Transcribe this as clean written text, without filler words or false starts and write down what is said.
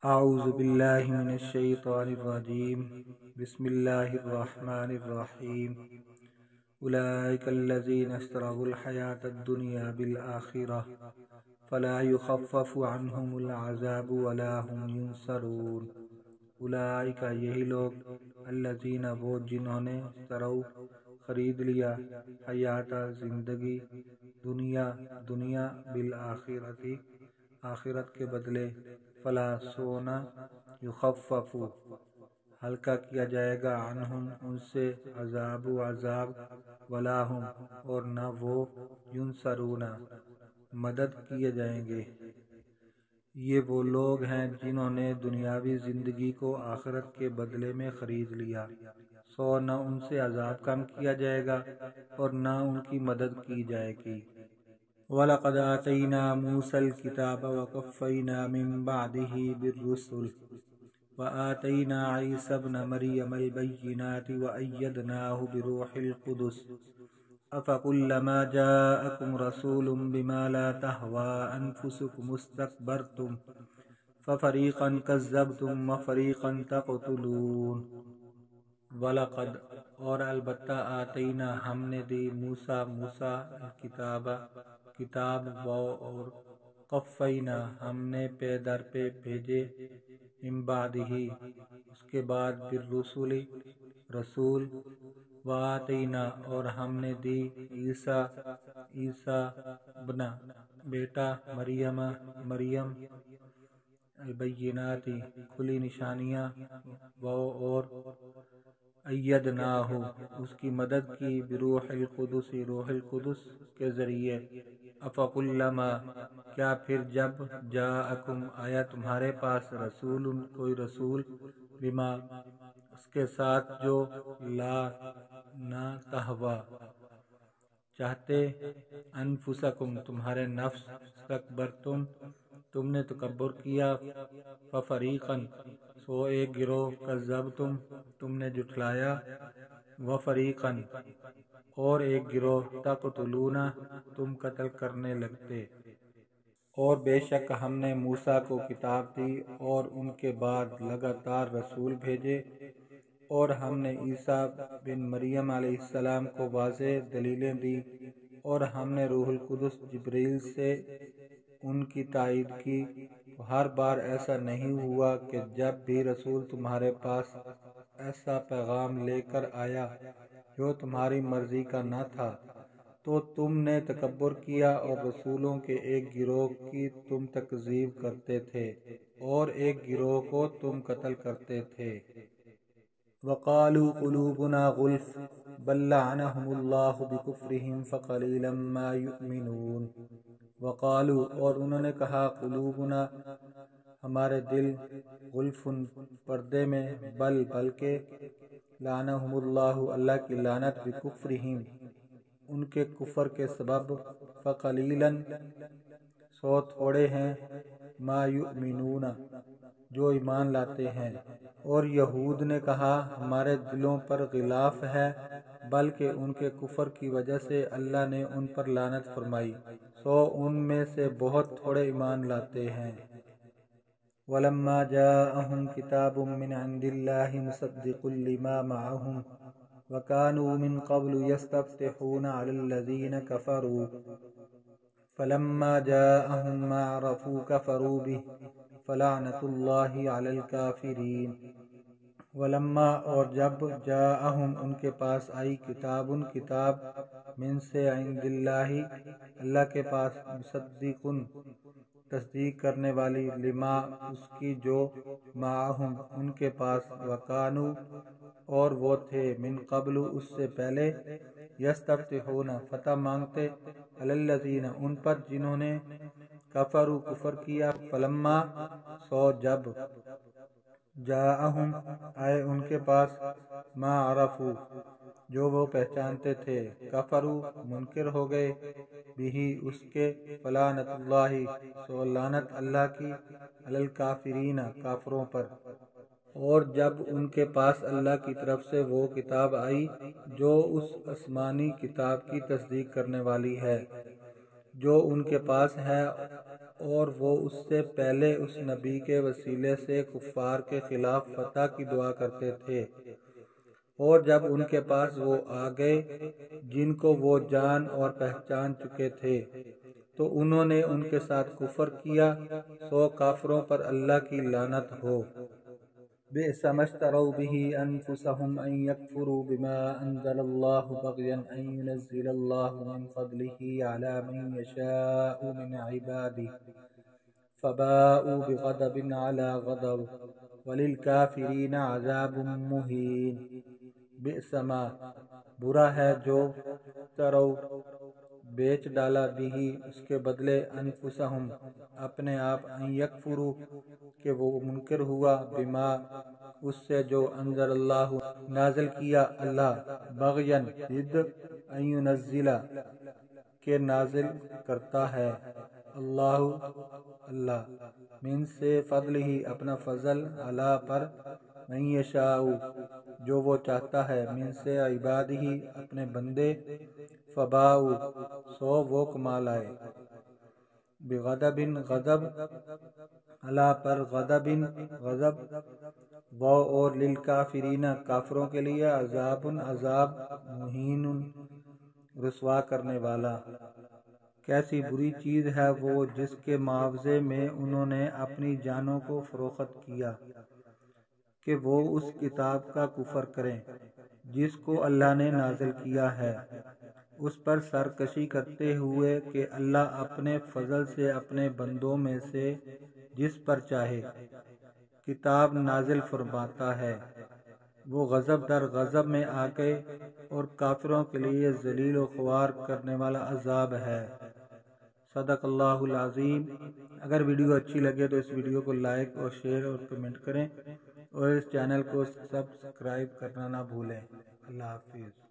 اعوذ باللہ من الشیطان الرجیم بسم اللہ الرحمن الرحیم اولئک الذین اشتروا الحیاة الدنیا بالآخرہ فلا یخفف عنہم العذاب ولا هم ینصرون۔ اولئک یہی لوگ، الذین وہ جنہوں نے اشتروا خرید لیا، حیات زندگی، دنیا بالآخرۃ آخرت کے بدلے، فلا سونا یخفف ہلکا کیا جائے گا، عنہم ان سے، عذاب ولا ہم اور نہ وہ، ینصرون مدد کیے جائیں گے۔ یہ وہ لوگ ہیں جنہوں نے دنیاوی زندگی کو آخرت کے بدلے میں خرید لیا، سو نہ ان سے عذاب کم کیا جائے گا اور نہ ان کی مدد کی جائے گی۔ وَلَقَدْ آتَيْنَا مُوسَى الْكِتَابَ وَقَفَّيْنَا مِن بَعْدِهِ بِالرُّسُلِ وَآتَيْنَا عِيسَى ابْنَ مَرْيَمَ الْبَيِّنَاتِ وَأَيَّدْنَاهُ بِرُوحِ الْقُدُسِ أَفَكُلَّمَا جَاءَكُمْ رَسُولٌ بِمَا لَا تَهْوَىٰ أَنفُسُكُمُ اسْتَكْبَرْتُمْ فَفَرِيقًا كَذَّبْتُمْ وَفَرِيقًا تَقْتُلُونَ۔ وَلَقَدْ اور البتہ، آتَيْنَا ہم نے دی، موسیٰ الکتاب کتاب، اور قفینا ہم نے پے در پہ بھیجے، من بعدہ اس کے بعد، بالرسل رسول، وآتینا اور ہم نے دی، عیسیٰ ابن بیٹا، مریم البینات کھلی نشانیاں، اور ایدناہ اس کی مدد کی، بروح القدس روح القدس کے ذریعے۔ افکلما کیا پھر جب، جاءکم آیا تمہارے پاس، رسول کوئی رسول، بما اس کے ساتھ، جو لا نہ تہوا چاہتے، انفسکم تمہارے نفس، استکبرتم تم نے تکبر کیا، ففریقاً سو ایک گروہ، کذبتم تم نے جھٹلایا، وفریقاً اور ایک گروہ، تقتلون تم قتل کرنے لگتے۔ اور بے شک ہم نے موسیٰ کو کتاب دی اور ان کے بعد لگاتار رسول بھیجے، اور ہم نے عیسیٰ بن مریم علیہ السلام کو واضح دلیلیں دی، اور ہم نے روح القدس جبریل سے ان کی تائید کی۔ ہر بار ایسا نہیں ہوا کہ جب بھی رسول تمہارے پاس ایسا پیغام لے کر آیا جو تمہاری مرضی کا نہ تھا، تو تم نے تکبر کیا اور رسولوں کے ایک گروہ کی تم تکذیب کرتے تھے اور ایک گروہ کو تم قتل کرتے تھے۔ وَقَالُوا قُلُوبُنَا غُلْفٌ بَل لَّعَنَهُمُ اللَّهُ بِكُفْرِهِمْ فَقَلِيلًا مَّا يُؤْمِنُونَ۔ وَقَالُوا اور انہوں نے کہا، قُلُوبُنَا ہمارے دل، غُلْفٌ پردے میں، بلکہ لعنہم اللہ اللہ کی لعنت، بکفرہم ان کے کفر کے سبب، فقلیلاً سو تھوڑے ہیں، ما یؤمنون جو ایمان لاتے ہیں۔ اور یہود نے کہا، ہمارے دلوں پر غلاف ہے، بلکہ ان کے کفر کی وجہ سے اللہ نے ان پر لعنت فرمائی، سو ان میں سے بہت تھوڑے ایمان لاتے ہیں۔ وَلَمَّا جَاءَهُمْ كِتَابٌ مِّنْ عِندِ اللَّهِ مُصَدِّقٌ لِّمَا مَعَهُمْ وَكَانُوا مِن قَبْلُ يَسْتَفْتِحُونَ عَلَى الَّذِينَ كَفَرُوا فَلَمَّا جَاءَهُم مَّا عَرَفُوا كَفَرُوا بِهِ فَلَعْنَةُ اللَّهِ عَلَى الْكَافِرِينَ۔ وَلَمَّا اور جب، جاءہم ان کے پاس آئی، کتاب من سے، عند اللہ اللہ کے پاس، مصدقن تصدیق کرنے والی، لما اس کی جو، معہم ان کے پاس، وکانو اور وہ تھے، من قبل اس سے پہلے، یستفتحون فتح مانگتے، علی الذین ان پر جنہوں نے، کفروا کفر کیا، فلما سو جب، جاءہم آئے ان کے پاس، ما عرفوا جو وہ پہچانتے تھے، کفروا منکر ہو گئے، بھی اس کے، فلعنت اللہ سو لعنت اللہ کی، علی الکافرین کافروں پر۔ اور جب ان کے پاس اللہ کی طرف سے وہ کتاب آئی جو اس آسمانی کتاب کی تصدیق کرنے والی ہے جو ان کے پاس ہے، اور وہ اس سے پہلے اس نبی کے وسیلے سے کفار کے خلاف فتح کی دعا کرتے تھے، اور جب ان کے پاس وہ آ گئے جن کو وہ جان اور پہچان چکے تھے تو انہوں نے ان کے ساتھ کفر کیا، سو کافروں پر اللہ کی لعنت ہو۔ بئس ما اشتروا به انفسهم ان يكفروا بما انزل الله بغيا ان ينزل الله من فضله على من يشاء من عباده فباءوا بغضب على غضب وللكافرين عذاب مهين۔ بئس ما برا ہے جو اشتروا بیچ ڈالا بھی اس کے بدلے انفسہم اپنے آپ، ان یکفروا کہ وہ منکر ہوا، بما اس سے جو انزل اللہ نازل کیا اللہ، بغین ضد، ان ینزل کہ نازل کرتا ہے، اللہ من سے فضل ہی اپنا فضل، علی پر، من یشاء جو وہ چاہتا ہے، من سے عباد ہی اپنے بندے، فباؤ سو وہ کما لائے، بغضب غضب، علی پر غضب غضب، وہ اور للکافرین کافروں کے لیے عذاب عذاب، مہین رسوا کرنے والا۔ کیسی بری چیز ہے وہ جس کے معاوضے میں انہوں نے اپنی جانوں کو فروخت کیا، کہ وہ اس کتاب کا کفر کریں جس کو اللہ نے نازل کیا ہے، اس پر سرکشی کرتے ہوئے کہ اللہ اپنے فضل سے اپنے بندوں میں سے جس پر چاہے کتاب نازل فرماتا ہے، وہ غضب در غضب میں آ گئے، اور کافروں کے لیے ذلیل و خوار کرنے والا عذاب ہے۔ صدق اللہ العظیم۔ اگر ویڈیو اچھی لگے تو اس ویڈیو کو لائک اور شیئر اور کمنٹ کریں، اور اس چینل کو سبسکرائب کرنا نہ بھولیں۔ اللہ حافظ۔